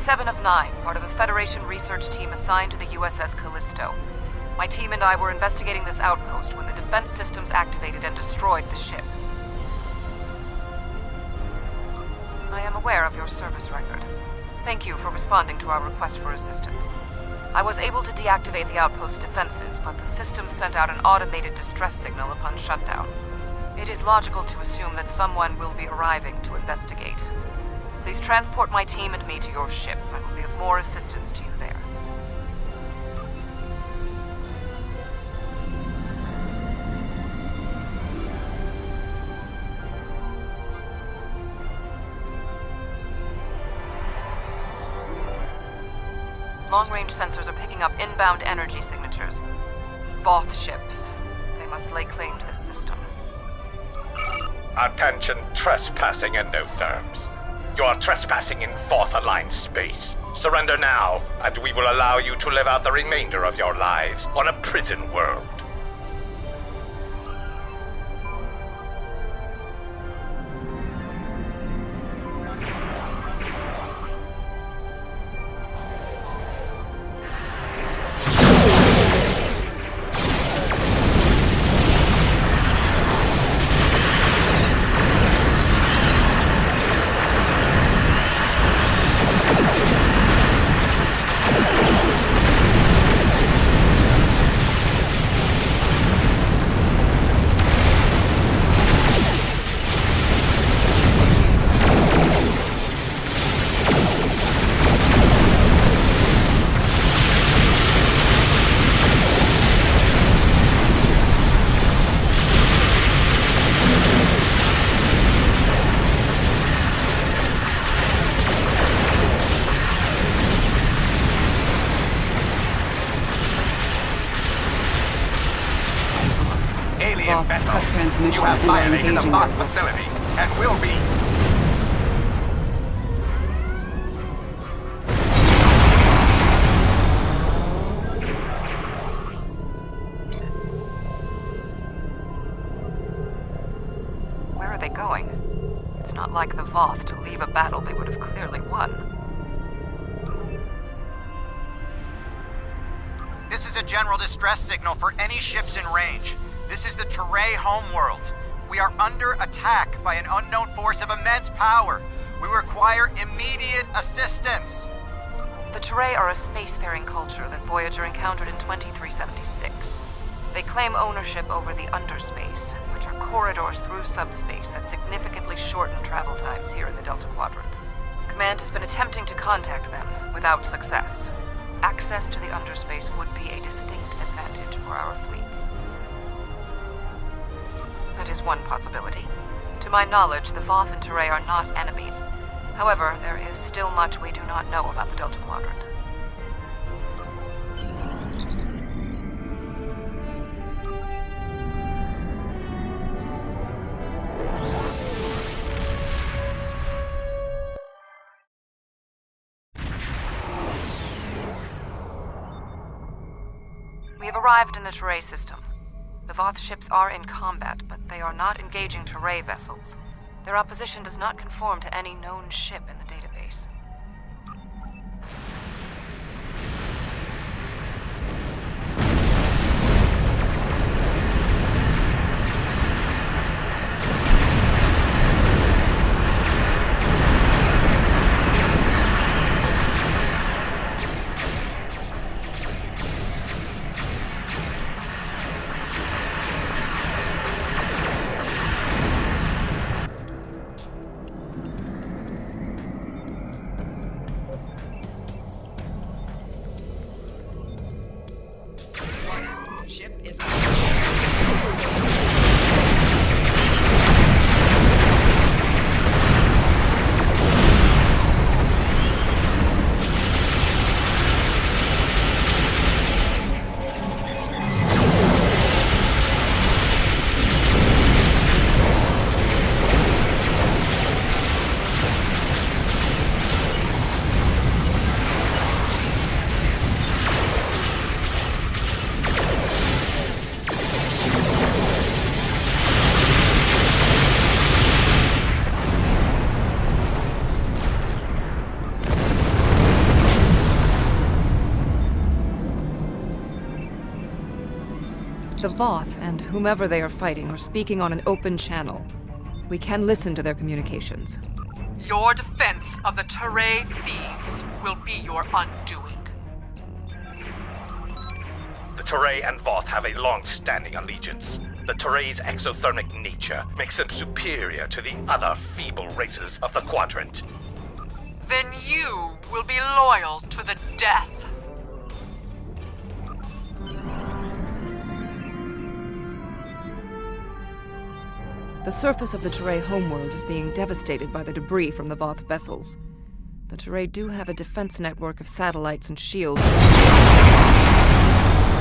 7 of 9, part of a Federation research team assigned to the USS Callisto. My team and I were investigating this outpost when the defense systems activated and destroyed the ship. I am aware of your service record. Thank you for responding to our request for assistance. I was able to deactivate the outpost's defenses, but the system sent out an automated distress signal upon shutdown. It is logical to assume that someone will be arriving to investigate. Please transport my team and me to your ship. I will be of more assistance to you there. Long-range sensors are picking up inbound energy signatures. Voth ships. They must lay claim to this system. Attention, trespassing endotherms. You are trespassing in Voth-aligned space. Surrender now, and we will allow you to live out the remainder of your lives on a prison world. Alien vessel, you have violated the Voth facility, and will be. Where are they going? It's not like the Voth to leave a battle they would have clearly won. This is a general distress signal for any ships in range. This is the Teray homeworld. We are under attack by an unknown force of immense power. We require immediate assistance. The Teray are a spacefaring culture that Voyager encountered in 2376. They claim ownership over the underspace, which are corridors through subspace that significantly shorten travel times here in the Delta Quadrant. Command has been attempting to contact them, without success. Access to the underspace would be a distinct advantage for our fleets. That is one possibility. To my knowledge, the Voth and Teray are not enemies. However, there is still much we do not know about the Delta Quadrant. We have arrived in the Teray system. The Voth ships are in combat, but they are not engaging Teray vessels. Their opposition does not conform to any known ship in the database. Voth and whomever they are fighting are speaking on an open channel. We can listen to their communications. Your defense of the Teray thieves will be your undoing. The Teray and Voth have a long-standing allegiance. The Teray's exothermic nature makes them superior to the other feeble races of the Quadrant. Then you will be loyal to the death. The surface of the Teray homeworld is being devastated by the debris from the Voth vessels. The Teray do have a defense network of satellites and shields. The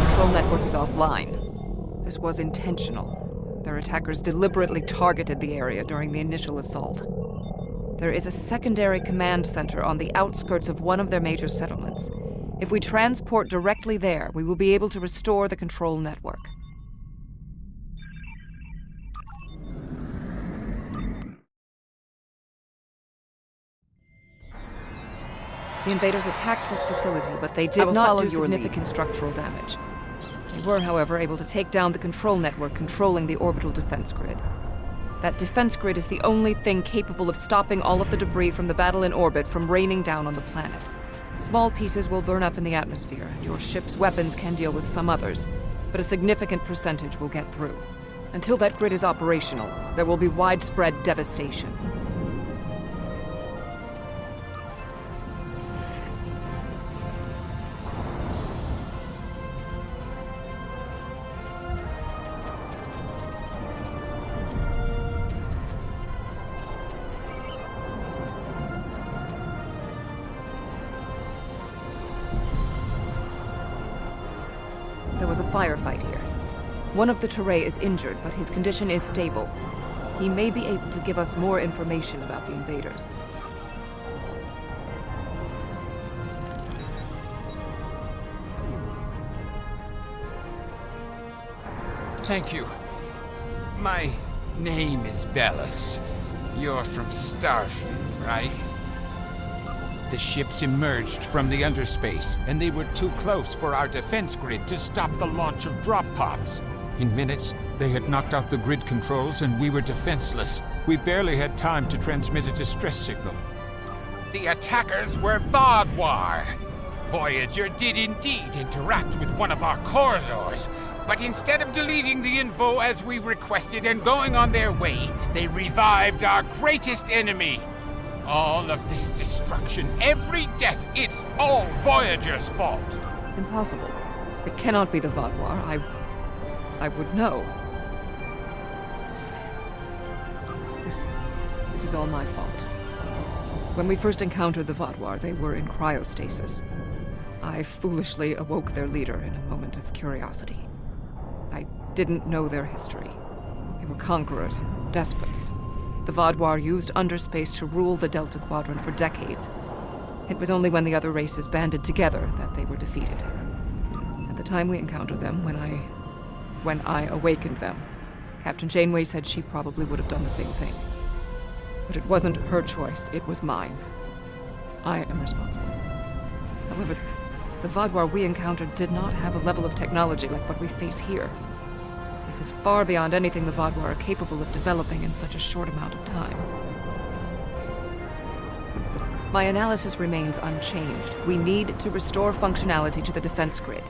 control network is offline. This was intentional. Their attackers deliberately targeted the area during the initial assault. There is a secondary command center on the outskirts of one of their major settlements. If we transport directly there, we will be able to restore the control network. The invaders attacked this facility, but they did not do significant structural damage. They were, however, able to take down the control network controlling the orbital defense grid. That defense grid is the only thing capable of stopping all of the debris from the battle in orbit from raining down on the planet. Small pieces will burn up in the atmosphere, and your ship's weapons can deal with some others, but a significant percentage will get through. Until that grid is operational, there will be widespread devastation. There was a firefight here. One of the Teray is injured, but his condition is stable. He may be able to give us more information about the invaders. Thank you. My name is Bellis. You're from Starfleet, right? The ships emerged from the underspace, and they were too close for our defense grid to stop the launch of drop pods. In minutes, they had knocked out the grid controls, and we were defenseless. We barely had time to transmit a distress signal. The attackers were Vaadwaur. Voyager did indeed interact with one of our corridors, but instead of deleting the info as we requested and going on their way, they revived our greatest enemy. All of this destruction, every death, it's all Voyager's fault. Impossible. It cannot be the Vaadwaur. I would know. This is all my fault. When we first encountered the Vaadwaur, they were in cryostasis. I foolishly awoke their leader in a moment of curiosity. I didn't know their history. They were conquerors, despots. The Vaadwaur used underspace to rule the Delta Quadrant for decades. It was only when the other races banded together that they were defeated. At the time we encountered them, when I awakened them, Captain Janeway said she probably would have done the same thing. But it wasn't her choice, it was mine. I am responsible. However, the Vaadwaur we encountered did not have a level of technology like what we face here. This is far beyond anything the Vaadwaur are capable of developing in such a short amount of time. My analysis remains unchanged. We need to restore functionality to the defense grid.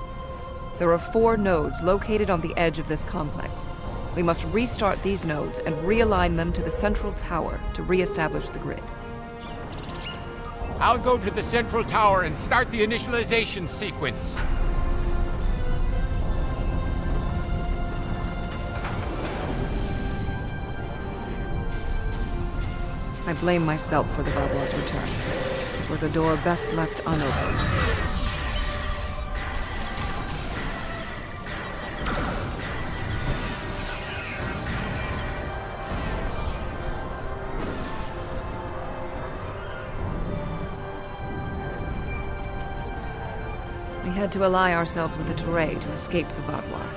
There are 4 nodes located on the edge of this complex. We must restart these nodes and realign them to the central tower to re-establish the grid. I'll go to the central tower and start the initialization sequence. I blame myself for the Vaadwaur's return. It was a door best left unopened. We had to ally ourselves with the Teray to escape the Vaadwaur.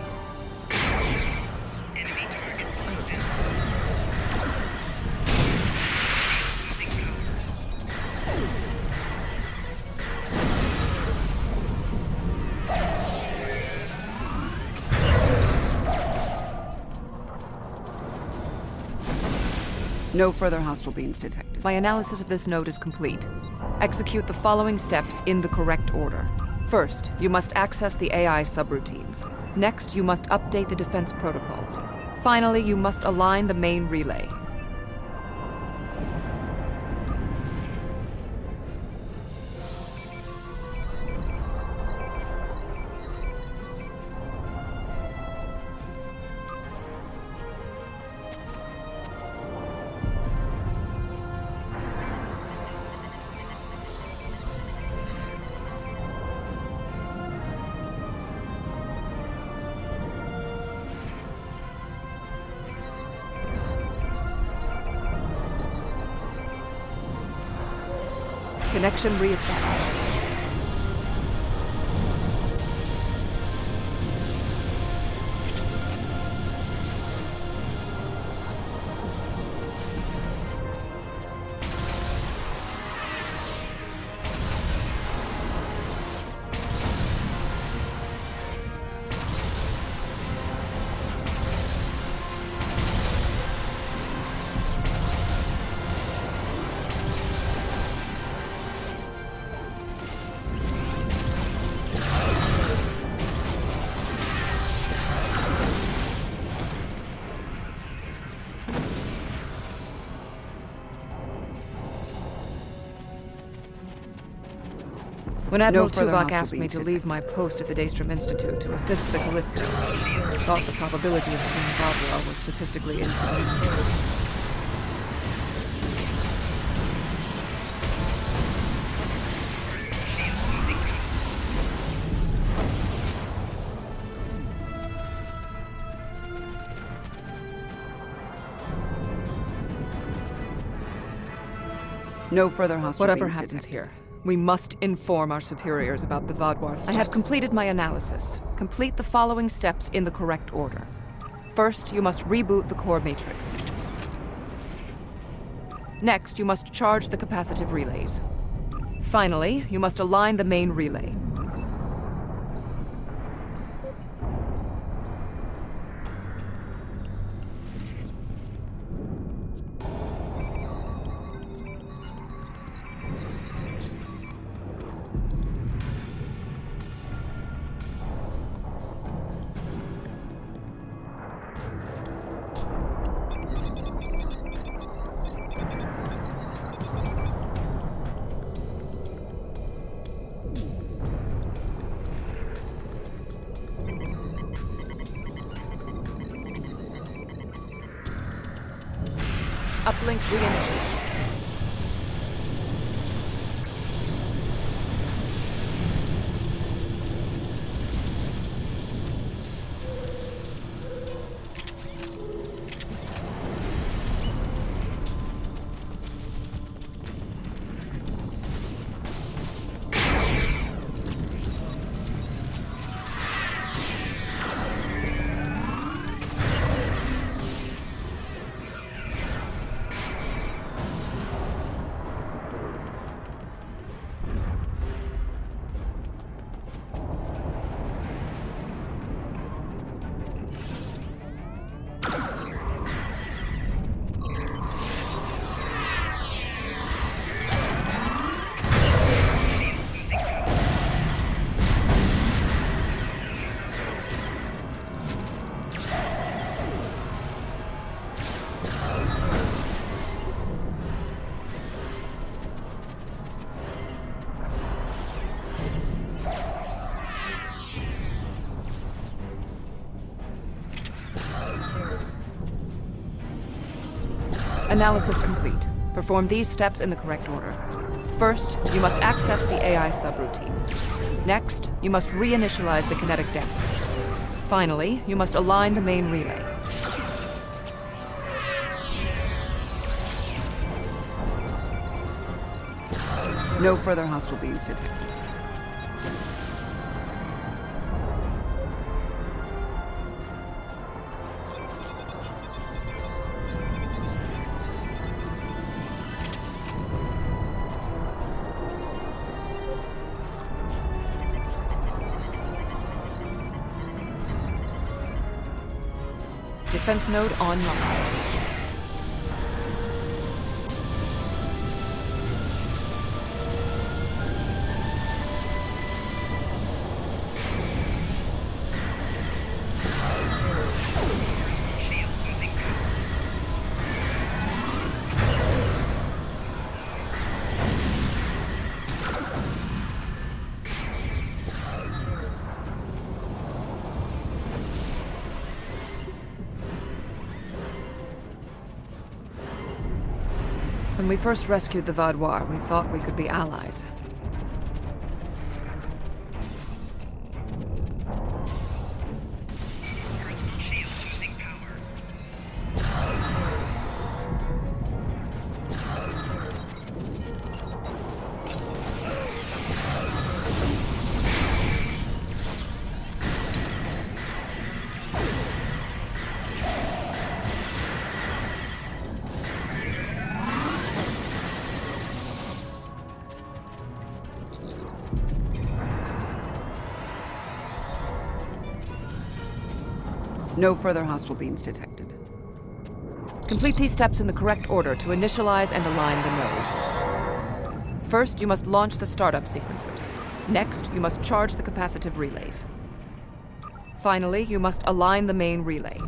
No further hostile beings detected. My analysis of this node is complete. Execute the following steps in the correct order. First, you must access the AI subroutines. Next, you must update the defense protocols. Finally, you must align the main relay. Connection reestablished. When Admiral Tuvok asked me to leave my post at the Daystrom Institute to assist the Callisto, I thought the probability of seeing Bodwell was statistically insignificant. No further hostile Whatever beings happens detected. here, we must inform our superiors about the Vadwar. I have completed my analysis. Complete the following steps in the correct order. First, you must reboot the core matrix. Next, you must charge the capacitive relays. Finally, you must align the main relay. Uplink reinitialized. Analysis complete. Perform these steps in the correct order. First, you must access the AI subroutines. Next, you must reinitialize the kinetic dampers. Finally, you must align the main relay. No further hostile beings detected. Defense node online. When we first rescued the Vaudois, we thought we could be allies. No further hostile beams detected. Complete these steps in the correct order to initialize and align the node. First, you must launch the startup sequencers. Next, you must charge the capacitive relays. Finally, you must align the main relay.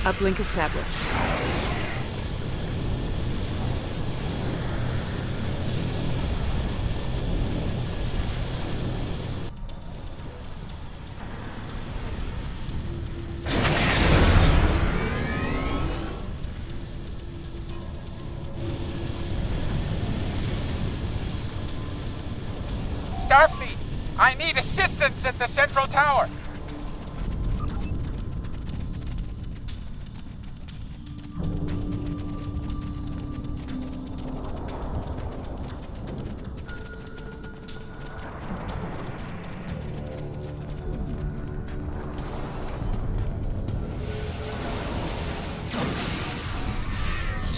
Uplink established. Starfleet, I need assistance at the central tower.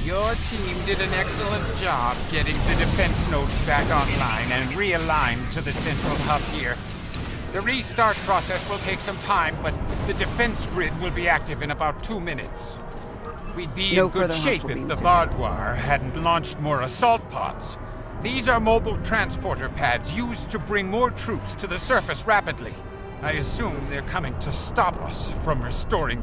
Your team did an excellent job getting the defense nodes back online and realigned to the central hub here. The restart process will take some time, but the defense grid will be active in about 2 minutes. We'd be in good shape if the Vaudois hadn't launched more assault pods. These are mobile transporter pads used to bring more troops to the surface rapidly. I assume they're coming to stop us from restoring.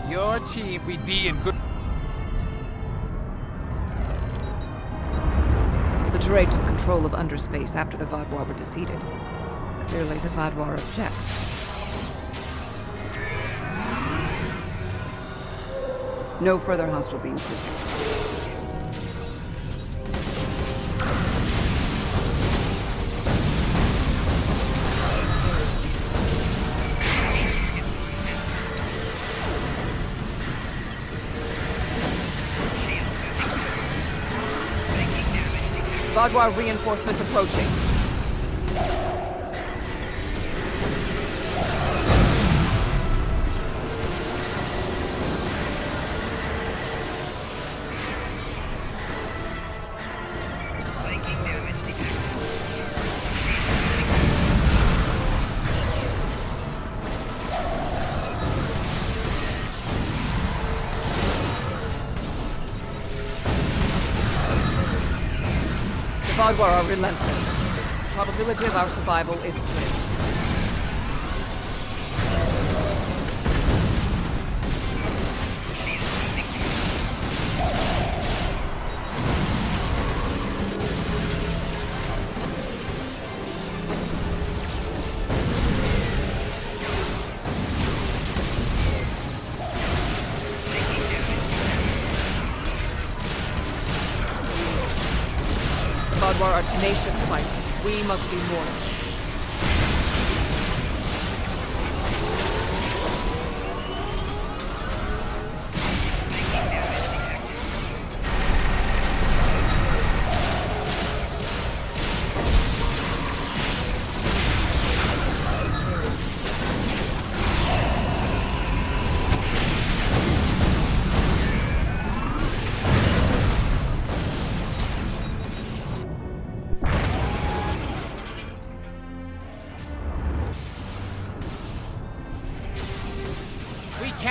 Your team, we'd be in good... The Teray took control of underspace after the Vaudois were defeated. Clearly, the Vaudois object. No further hostile beams detected. Vaudois reinforcements approaching. The Vaudois are relentless. The probability of our survival is slim. Vaudois are tenacious fighters. We must be more.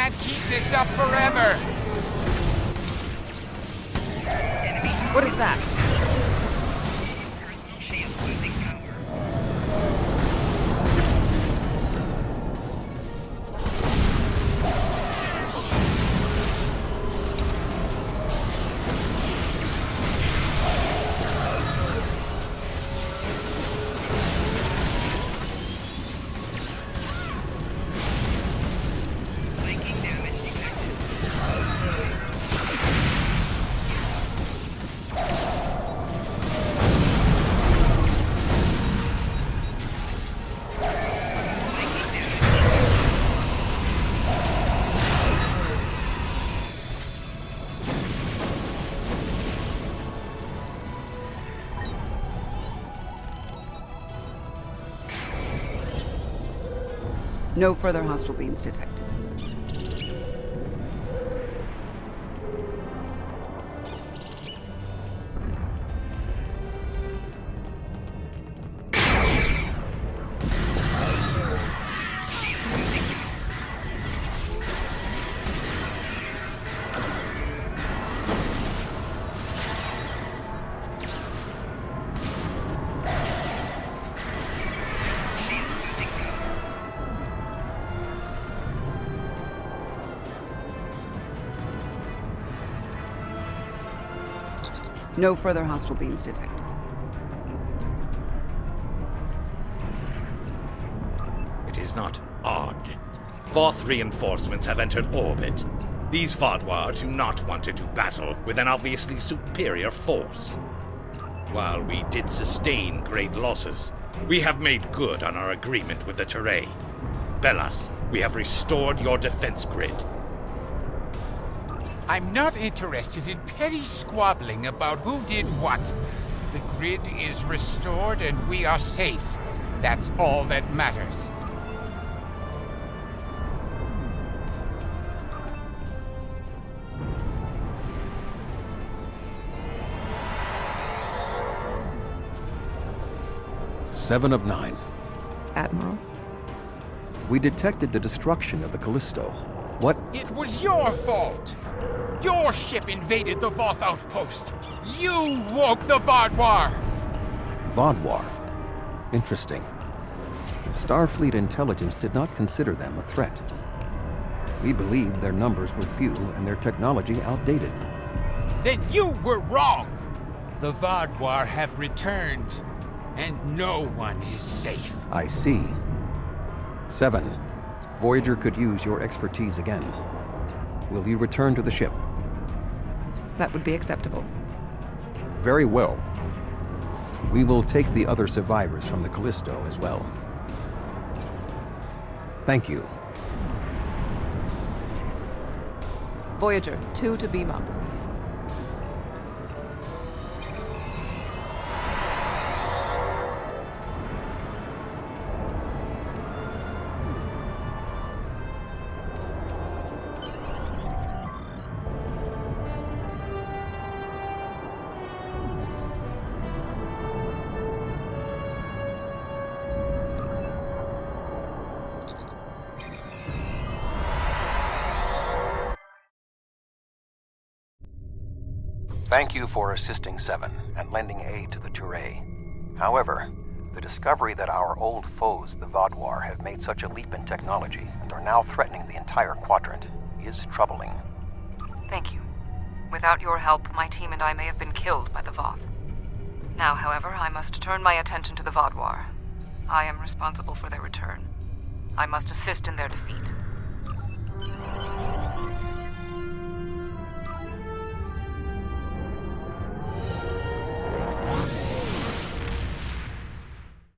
can't keep this up forever! What is that? No further hostile beams detected. No further hostile beams detected. It is not odd. Voth reinforcements have entered orbit. These Vaadwaur do not want to do battle with an obviously superior force. While we did sustain great losses, we have made good on our agreement with the Teray. Belas, we have restored your defense grid. I'm not interested in petty squabbling about who did what. The grid is restored and we are safe. That's all that matters. Seven of 9. Admiral? We detected the destruction of the Callisto. What? It was your fault! Your ship invaded the Voth outpost! You woke the Vaadwaur! Vaadwaur. Interesting. Starfleet intelligence did not consider them a threat. We believed their numbers were few and their technology outdated. Then you were wrong! The Vaadwaur have returned, and no one is safe. I see. 7. Voyager could use your expertise again. Will you return to the ship? That would be acceptable. Very well. We will take the other survivors from the Callisto as well. Thank you. Voyager, 2 to beam up. Thank you for assisting 7 and lending aid to the Teray. However, the discovery that our old foes, the Vaadwaur, have made such a leap in technology and are now threatening the entire quadrant is troubling. Thank you. Without your help, my team and I may have been killed by the Voth. Now, however, I must turn my attention to the Vaadwaur. I am responsible for their return. I must assist in their defeat.